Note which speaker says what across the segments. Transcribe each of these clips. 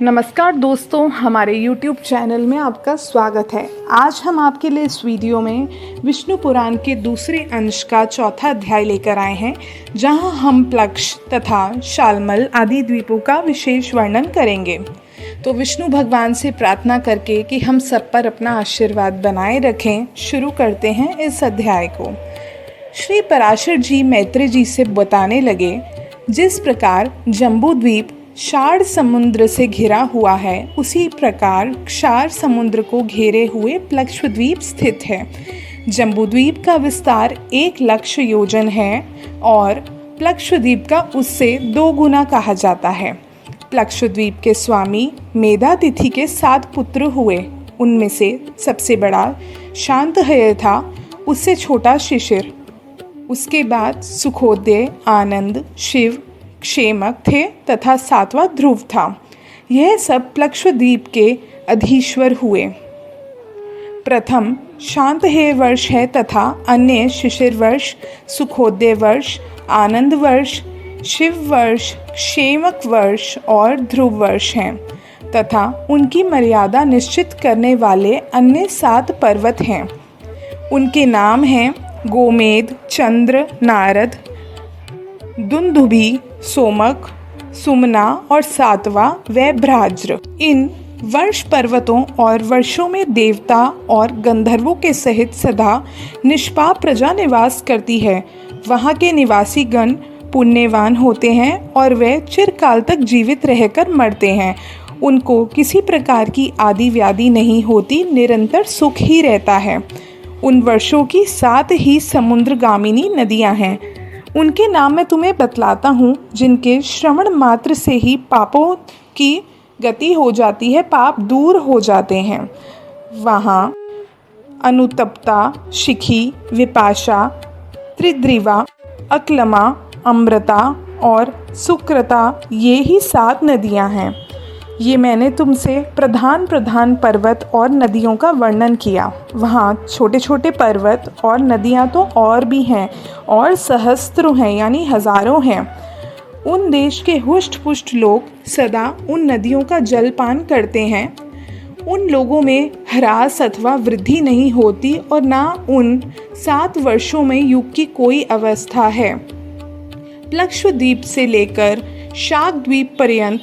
Speaker 1: नमस्कार दोस्तों, हमारे YouTube चैनल में आपका स्वागत है। आज हम आपके लिए इस वीडियो में विष्णु पुराण के दूसरे अंश का चौथा अध्याय लेकर आए हैं, जहां हम प्लक्ष तथा शालमल आदि द्वीपों का विशेष वर्णन करेंगे। तो विष्णु भगवान से प्रार्थना करके कि हम सब पर अपना आशीर्वाद बनाए रखें, शुरू करते हैं इस अध्याय को। श्री पराशर जी मैत्री जी से बताने लगे, जिस प्रकार जम्बू द्वीप क्षार समुद्र से घिरा हुआ है, उसी प्रकार क्षार समुद्र को घेरे हुए प्लक्षद्वीप स्थित है। जम्बूद्वीप का विस्तार 1,00,000 योजन है और प्लक्षद्वीप का उससे 2 गुना कहा जाता है। प्लक्षद्वीप के स्वामी मेधातिथि के 7 पुत्र हुए। उनमें से सबसे बड़ा शांतहय था, उससे छोटा शिशिर, उसके बाद सुखोदय, आनंद, शिव, क्षेमक थे तथा 7वां ध्रुव था। यह सब प्लक्षद्वीप के अधीश्वर हुए। प्रथम शांतहेय वर्ष है तथा अन्य शिशिर वर्ष, सुखोदय वर्ष, आनंद वर्ष, शिव वर्ष, क्षेमक वर्ष और ध्रुव वर्ष हैं तथा उनकी मर्यादा निश्चित करने वाले अन्य 7 पर्वत हैं। उनके नाम हैं गोमेद, चंद्र, नारद, दुंदुभि, सोमक, सुमना और 7वां वैभ्राज्र। इन वर्ष पर्वतों और वर्षों में देवता और गंधर्वों के सहित सदा निष्पाप प्रजा निवास करती है। वहाँ के निवासी गण पुण्यवान होते हैं और वे चिरकाल तक जीवित रहकर मरते हैं। उनको किसी प्रकार की आदि व्याधि नहीं होती, निरंतर सुख ही रहता है। उन वर्षों की 7 ही समुद्रगामिनी नदियाँ हैं। उनके नाम मैं तुम्हें बतलाता हूँ, जिनके श्रवण मात्र से ही पापों की गति हो जाती है, पाप दूर हो जाते हैं। वहाँ अनुतप्ता, शिखी, विपाशा, त्रिद्रिवा, अक्लमा, अमृता और सुक्रता, ये ही 7 नदियाँ हैं। ये मैंने तुमसे प्रधान पर्वत और नदियों का वर्णन किया। वहाँ छोटे छोटे पर्वत और नदियाँ तो और भी हैं और सहस्त्रों हैं, यानी हज़ारों हैं। उन देश के हुष्ट पुष्ट लोग सदा उन नदियों का जल पान करते हैं। उन लोगों में ह्रास अथवा वृद्धि नहीं होती और ना उन 7 वर्षों में युग की कोई अवस्था है। प्लक्षद्वीप से लेकर शाकद्वीप पर्यंत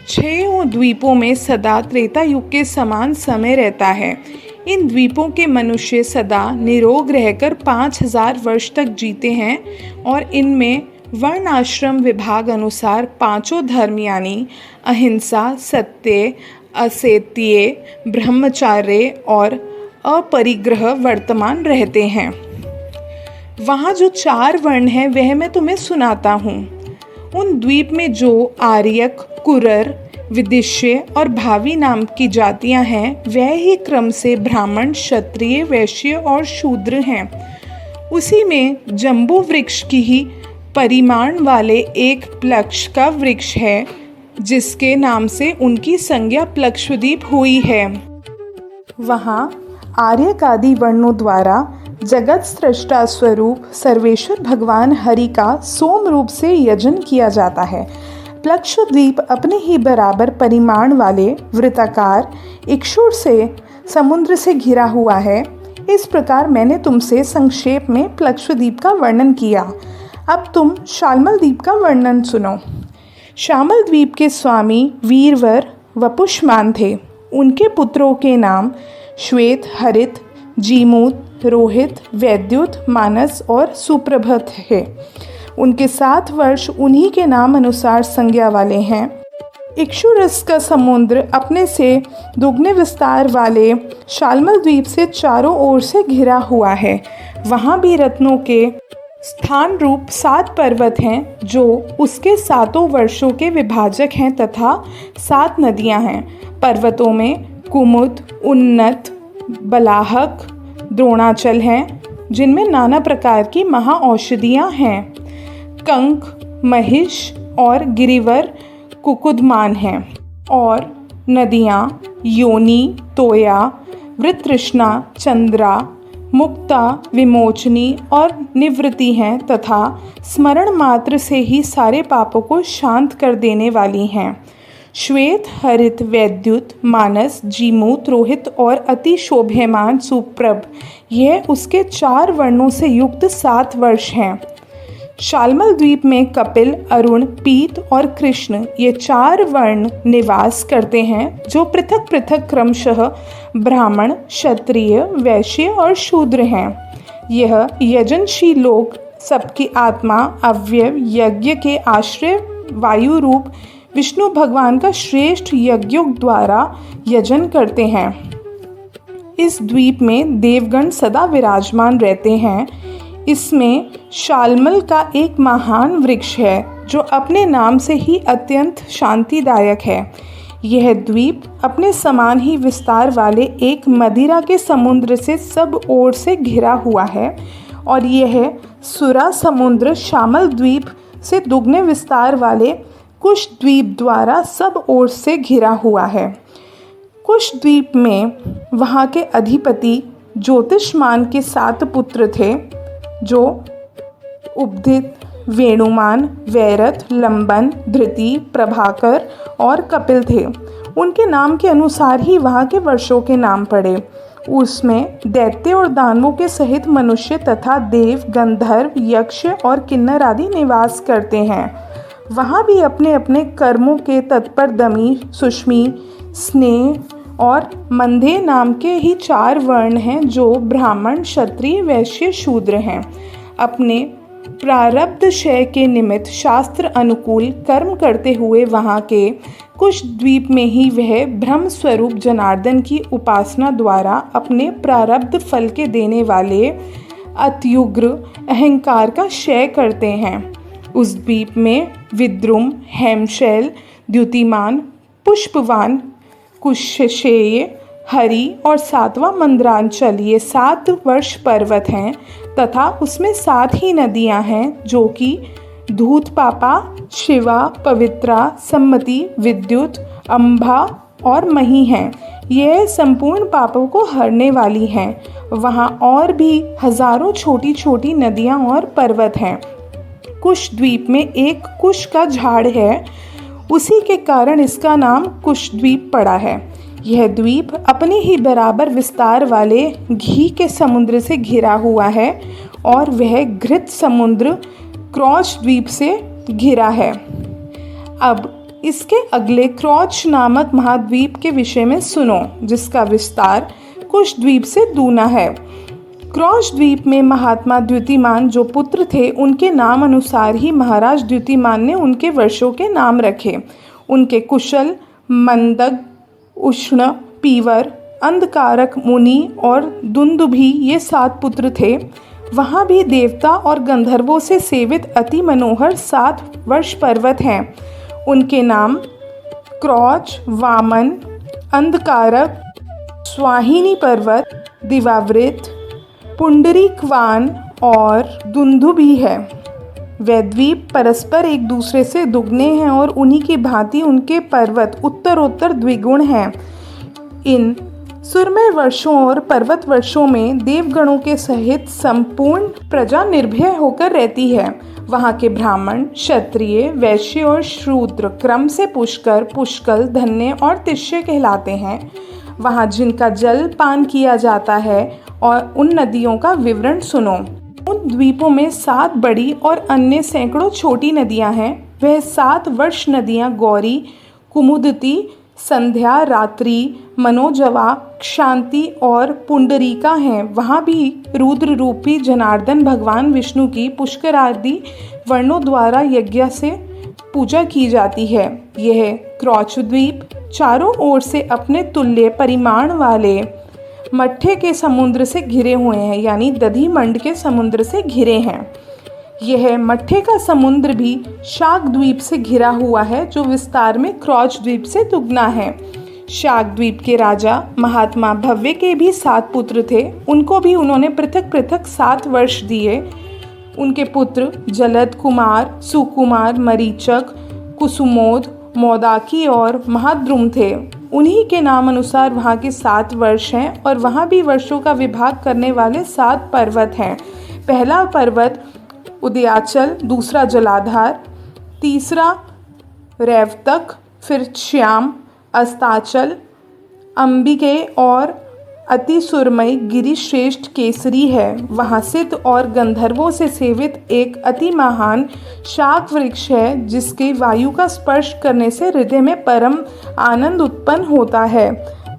Speaker 1: 6 द्वीपों में सदा त्रेता युग के समान समय रहता है। इन द्वीपों के मनुष्य सदा निरोग रहकर 5,000 वर्ष तक जीते हैं और इनमें वर्ण आश्रम विभाग अनुसार 5 धर्म यानी अहिंसा, सत्य, असेत्य, ब्रह्मचार्य और अपरिग्रह वर्तमान रहते हैं। वहाँ जो 4 वर्ण हैं वह मैं तुम्हें सुनाता हूँ। उन द्वीप में जो आर्यक, कुरर, विदिश्य और भावी नाम की जातियां हैं, वह ही क्रम से ब्राह्मण, क्षत्रिय, वैश्य और शूद्र हैं। उसी में जम्बू वृक्ष की ही परिमाण वाले एक प्लक्ष का वृक्ष है, जिसके नाम से उनकी संज्ञा प्लक्षद्वीप हुई है। वहाँ आर्यक आदि वर्णों द्वारा जगत सृष्टा स्वरूप सर्वेश्वर भगवान हरि का सोम रूप से यजन किया जाता है। प्लक्षद्वीप अपने ही बराबर परिमाण वाले वृत्ताकार इक्षुर से समुद्र से घिरा हुआ है। इस प्रकार मैंने तुमसे संक्षेप में प्लक्षद्वीप का वर्णन किया। अब तुम शालमल द्वीप का वर्णन सुनो। शालमल द्वीप के स्वामी वीरवर वपुष्मान थे। उनके पुत्रों के नाम श्वेत, हरित, जीमूत, रोहित, वैद्युत, मानस और सुप्रभत है। उनके 7 वर्ष उन्हीं के नाम अनुसार संज्ञा वाले हैं। इक्षुरस का समुद्र अपने से दुगने विस्तार वाले शालमल द्वीप से चारों ओर से घिरा हुआ है। वहाँ भी रत्नों के स्थान रूप 7 पर्वत हैं, जो उसके 7 वर्षों के विभाजक हैं तथा 7 नदियाँ हैं। पर्वतों में कुमुद, उन्नत, बलाहक, द्रोणाचल हैं, जिनमें नाना प्रकार की महाऔषधियाँ हैं। कंक, महिष और गिरिवर कुकुदमान हैं। और नदियाँ योनि, तोया, वृतृष्णा, चंद्रा, मुक्ता, विमोचनी और निवृत्ति हैं तथा स्मरण मात्र से ही सारे पापों को शांत कर देने वाली हैं। श्वेत, हरित, वैद्युत, मानस, जीमूत, रोहित और अति शोभ्यमान सुप्रभ, यह उसके 4 वर्णों से युक्त 7 वर्ष हैं। शालमल द्वीप में कपिल, अरुण, पीत और कृष्ण, ये 4 वर्ण निवास करते हैं, जो पृथक पृथक क्रमशः ब्राह्मण, क्षत्रिय, वैश्य और शूद्र हैं। यह यजनशील लोग सबकी आत्मा अव्यय यज्ञ के आश्रय वायु रूप विष्णु भगवान का श्रेष्ठ यज्ञों द्वारा यजन करते हैं। इस द्वीप में देवगण सदा विराजमान रहते हैं। इसमें शालमल का एक महान वृक्ष है जो अपने नाम से ही अत्यंत शांतिदायक है। यह द्वीप अपने समान ही विस्तार वाले एक मदिरा के समुद्र से सब ओर से घिरा हुआ है और यह सुरा समुद्र शामल द्वीप से दुगने विस्तार वाले कुश द्वीप द्वारा सब ओर से घिरा हुआ है। कुश द्वीप में वहाँ के अधिपति ज्योतिषमान के 7 पुत्र थे, जो उपधित, वेणुमान, वैरथ, लंबन, धृति, प्रभाकर और कपिल थे। उनके नाम के अनुसार ही वहाँ के वर्षों के नाम पड़े। उसमें दैत्य और दानवों के सहित मनुष्य तथा देव, गंधर्व, यक्ष और किन्नर आदि निवास करते हैं। वहाँ भी अपने अपने कर्मों के तत्पर दमी, सुष्मी, स्नेह और मंदे नाम के ही 4 वर्ण हैं, जो ब्राह्मण, क्षत्रिय, वैश्य, शूद्र हैं। अपने प्रारब्ध क्षय के निमित्त शास्त्र अनुकूल कर्म करते हुए वहाँ के कुश द्वीप में ही वह ब्रह्म स्वरूप जनार्दन की उपासना द्वारा अपने प्रारब्ध फल के देने वाले अत्युग्र अहंकार का क्षय करते हैं। उस द्वीप में विद्रुम, हेमशैल, द्युतिमान, पुष्पवान, कुशशेय, हरि और 7वां मंद्रांचल, ये 7 वर्ष पर्वत हैं तथा उसमें 7 ही नदियां हैं, जो कि धूतपापा, शिवा, पवित्रा, सम्मति, विद्युत, अंबा और मही हैं। यह संपूर्ण पापों को हरने वाली हैं। वहाँ और भी हजारों छोटी छोटी नदियाँ और पर्वत हैं। कुश द्वीप में एक कुश का झाड़ है, उसी के कारण इसका नाम कुश द्वीप पड़ा है। यह द्वीप अपने ही बराबर विस्तार वाले घी के समुद्र से घिरा हुआ है और वह घृत समुद्र क्रौच द्वीप से घिरा है। अब इसके अगले क्रौच नामक महाद्वीप के विषय में सुनो, जिसका विस्तार कुश द्वीप से दूना है। क्रौच द्वीप में महात्मा द्युतिमान जो पुत्र थे, उनके नाम अनुसार ही महाराज द्युतिमान ने उनके वर्षों के नाम रखे। उनके कुशल, मंदग, उष्ण, पीवर, अंधकारक, मुनि और दुंदुभि ये 7 पुत्र थे। वहाँ भी देवता और गंधर्वों से सेवित अति मनोहर 7 वर्ष पर्वत हैं। उनके नाम क्रौच, वामन, अंधकारक, स्वाहिनी पर्वत, दिवावृत, पुंडरीकवान और दुंदुभि है। वे द्वीप परस्पर एक दूसरे से दुगने हैं और उन्हीं की भांति उनके पर्वत उत्तरोत्तर द्विगुण हैं। इन सुरमय वर्षों और पर्वत वर्षों में देवगणों के सहित संपूर्ण प्रजा निर्भय होकर रहती है। वहाँ के ब्राह्मण, क्षत्रिय, वैश्य और शूद्र क्रम से पुष्कर, पुष्कल, धन्य और तिष्य कहलाते हैं। वहाँ जिनका जल पान किया जाता है और उन नदियों का विवरण सुनो। उन द्वीपों में 7 बड़ी और अन्य सैकड़ों छोटी नदियां हैं। वह 7 वर्ष नदियां गौरी, कुमुदती, संध्या, रात्रि, मनोजवा, क्षांति और पुंडरीका हैं। वहाँ भी रुद्र रूपी जनार्दन भगवान विष्णु की पुष्कर आदि वर्णों द्वारा यज्ञ से पूजा की जाती है। यह क्रौच द्वीप चारों ओर से अपने तुल्य परिमाण वाले मट्ठे के समुद्र से घिरे हुए हैं, यानी दधिमंड के समुद्र से घिरे हैं। यह मट्ठे का समुद्र भी शाक द्वीप से घिरा हुआ है, जो विस्तार में क्रौच द्वीप से दुगना है। शाक द्वीप के राजा महात्मा भव्य के भी 7 पुत्र थे। उनको भी उन्होंने पृथक पृथक 7 वर्ष दिए। उनके पुत्र जलद कुमार, सुकुमार, मरीचक, कुसुमोद, मोदाकी और महाद्रुम थे। उन्हीं के नाम अनुसार वहाँ के 7 वर्ष हैं और वहाँ भी वर्षों का विभाग करने वाले 7 पर्वत हैं। पहला पर्वत उदयाचल, दूसरा जलाधार, तीसरा रैवतक, फिर श्याम, अस्ताचल, अंबिके और अति सुरमई गिरिश्रेष्ठ केसरी है। वहाँ सिद्ध और गंधर्वों से सेवित एक अति महान शाक वृक्ष है, जिसके वायु का स्पर्श करने से हृदय में परम आनंद उत्पन्न होता है।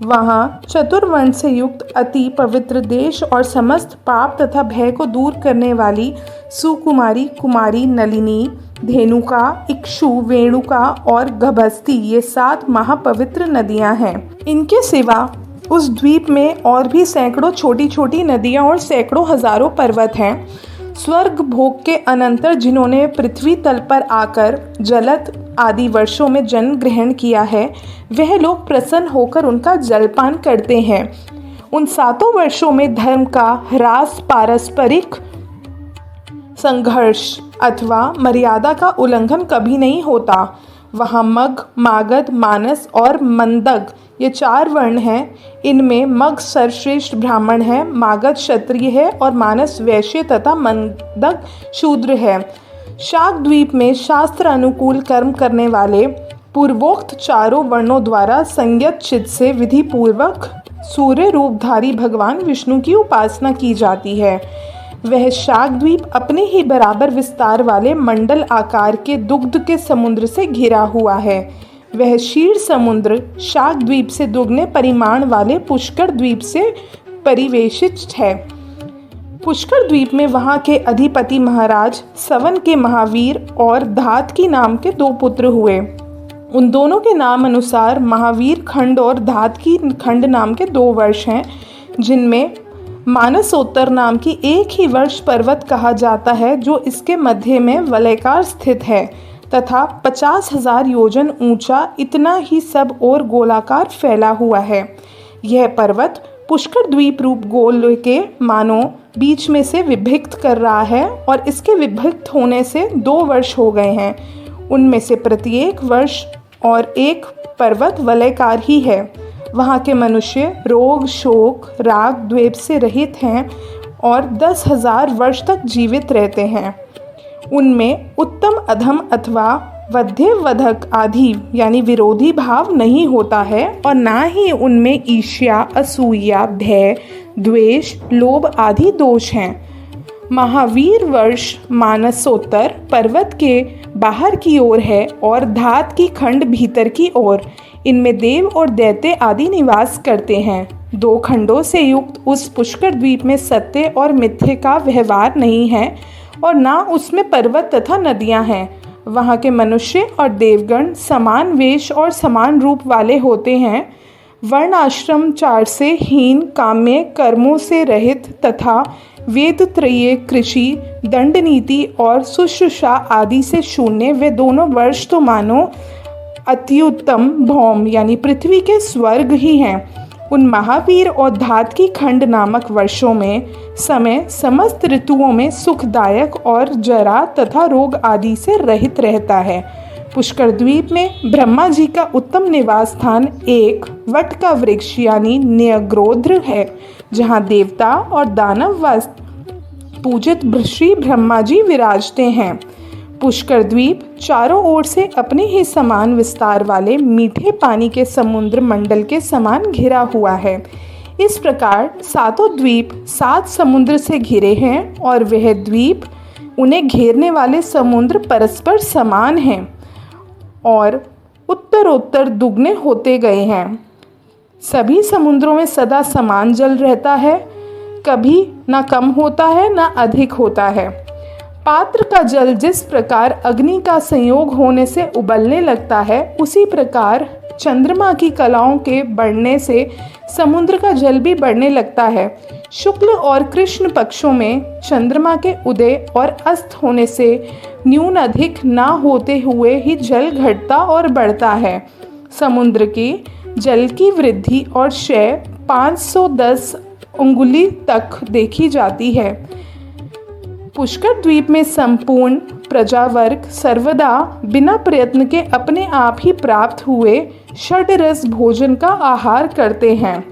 Speaker 1: वहाँ चतुर्वर्ण से युक्त अति पवित्र देश और समस्त पाप तथा भय को दूर करने वाली सुकुमारी, कुमारी, नलिनी, धेनुका, इक्षु, वेणुका और गभस्ती ये 7 महापवित्र नदियाँ हैं। इनके सिवा उस द्वीप में और भी सैकड़ों छोटी छोटी नदियाँ और सैकड़ों हजारों पर्वत हैं। स्वर्ग भोग के अनंतर जिन्होंने पृथ्वी तल पर आकर जलद आदि वर्षों में जन्म ग्रहण किया है, वह लोग प्रसन्न होकर उनका जलपान करते हैं। उन 7 वर्षों में धर्म का ह्रास, पारस्परिक संघर्ष अथवा मर्यादा का उल्लंघन कभी नहीं होता। वहाँ मग, मागध, मानस और मंदग ये 4 वर्ण हैं। इनमें मग सर्वश्रेष्ठ ब्राह्मण है, मागध क्षत्रिय है और मानस वैश्य तथा मंदग शूद्र है। शाक द्वीप में शास्त्र अनुकूल कर्म करने वाले पूर्वोक्त 4 वर्णों द्वारा संयत चित्त से विधि पूर्वक सूर्य रूपधारी भगवान विष्णु की उपासना की जाती है। वह शाक द्वीप अपने ही बराबर विस्तार वाले मंडल आकार के दुग्ध के समुद्र से घिरा हुआ है। वह क्षीर समुद्र शाक द्वीप से दुगने परिमाण वाले पुष्कर द्वीप से परिवेशित है। पुष्कर द्वीप में वहाँ के अधिपति महाराज सवन के महावीर और धातकी नाम के 2 पुत्र हुए। उन दोनों के नाम अनुसार महावीर खंड और धातकी खंड नाम के 2 वर्ष हैं, जिनमें मानसोत्तर नाम की एक ही वर्ष पर्वत कहा जाता है, जो इसके मध्य में वलयकार स्थित है तथा 50,000 योजन ऊंचा, इतना ही सब और गोलाकार फैला हुआ है। यह पर्वत पुष्कर द्वीप रूप गोल के मानो बीच में से विभक्त कर रहा है और इसके विभक्त होने से 2 वर्ष हो गए हैं। उनमें से प्रत्येक वर्ष और एक पर्वत वलयकार ही है। वहाँ के मनुष्य रोग, शोक, राग, द्वेष से रहित हैं और 10,000 वर्ष तक जीवित रहते हैं। उनमें उत्तम, अधम अथवा वध्यवधक आदि यानी विरोधी भाव नहीं होता है और ना ही उनमें ईर्ष्या, असूया, भय, द्वेष, लोभ आदि दोष हैं। महावीर वर्ष मानसोत्तर पर्वत के बाहर की ओर है और धात की खंड भीतर की ओर। इनमें देव और दैत्य आदि निवास करते हैं। 2 खंडों से युक्त उस पुष्कर द्वीप में सत्य और मिथ्य का व्यवहार नहीं है और ना उसमें पर्वत तथा नदियां हैं। वहाँ के मनुष्य और देवगण समान वेश और समान रूप वाले होते हैं। वर्ण आश्रम 4 से हीन, काम्य कर्मों से रहित तथा वेद त्रयीय, कृषि, दंड नीति और शुश्रूषा आदि से शून्य वे दोनों वर्ष तो मानो अत्युत्तम भौम यानी पृथ्वी के स्वर्ग ही हैं। उन महावीर और धात की खंड नामक वर्षों में समय समस्त ऋतुओं में सुखदायक और जरा तथा रोग आदि से रहित रहता है। पुष्कर द्वीप में ब्रह्मा जी का उत्तम निवास स्थान एक वट का वृक्ष यानी न्यग्रोध्र है, जहाँ देवता और दानव पूजित श्री ब्रह्मा जी विराजते हैं। पुष्कर द्वीप चारों ओर से अपने ही समान विस्तार वाले मीठे पानी के समुद्र मंडल के समान घिरा हुआ है। इस प्रकार 7 द्वीप 7 समुद्र से घिरे हैं और वह द्वीप उन्हें घेरने वाले समुद्र परस्पर समान हैं और उत्तरोत्तर दुगने होते गए हैं। सभी समुद्रों में सदा समान जल रहता है, कभी ना कम होता है ना अधिक होता है। पात्र का जल जिस प्रकार अग्नि का संयोग होने से उबलने लगता है, उसी प्रकार चंद्रमा की कलाओं के बढ़ने से समुद्र का जल भी बढ़ने लगता है। शुक्ल और कृष्ण पक्षों में चंद्रमा के उदय और अस्त होने से न्यून अधिक ना होते हुए ही जल घटता और बढ़ता है। समुद्र के जल की वृद्धि और क्षय 510 अंगुली तक देखी जाती है। पुष्कर द्वीप में संपूर्ण प्रजावर्ग सर्वदा बिना प्रयत्न के अपने आप ही प्राप्त हुए षड्रस भोजन का आहार करते हैं।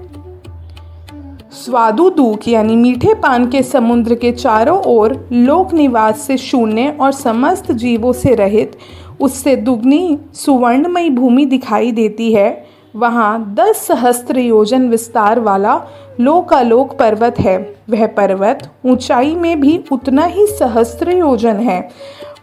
Speaker 1: स्वादुदूक यानी मीठे पान के समुद्र के चारों ओर लोक निवास से शून्य और समस्त जीवों से रहित उससे दुगनी सुवर्णमयी भूमि दिखाई देती है। वहाँ 10 सहस्त्र योजन विस्तार वाला लोकालोक पर्वत है। वह पर्वत ऊंचाई में भी उतना ही सहस्त्र योजन है।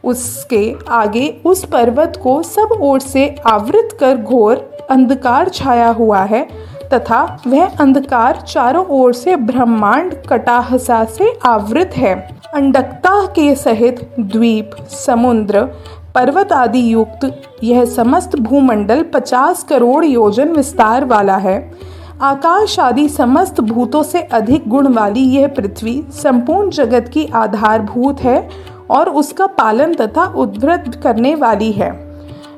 Speaker 1: उसके आगे उस पर्वत को सब ओर से आवृत कर घोर अंधकार छाया हुआ है तथा वह अंधकार चारों ओर से ब्रह्मांड कटाहसा से आवृत है। अंडकता के सहित द्वीप, समुद्र, पर्वत आदि युक्त यह समस्त भूमंडल 50 करोड़ योजन विस्तार वाला है। आकाश आदि समस्त भूतों से अधिक गुण वाली यह पृथ्वी संपूर्ण जगत की आधारभूत है और उसका पालन तथा उद्वृत्त करने वाली है।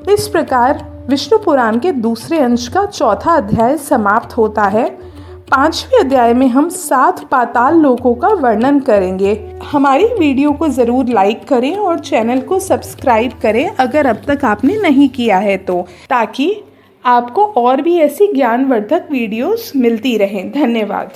Speaker 1: इस प्रकार विष्णु पुराण के दूसरे अंश का चौथा अध्याय समाप्त होता है। 5वें अध्याय में हम 7 पाताल लोकों का वर्णन करेंगे। हमारी वीडियो को ज़रूर लाइक करें और चैनल को सब्सक्राइब करें अगर अब तक आपने नहीं किया है तो, ताकि आपको और भी ऐसी ज्ञानवर्धक वीडियोस मिलती रहें। धन्यवाद।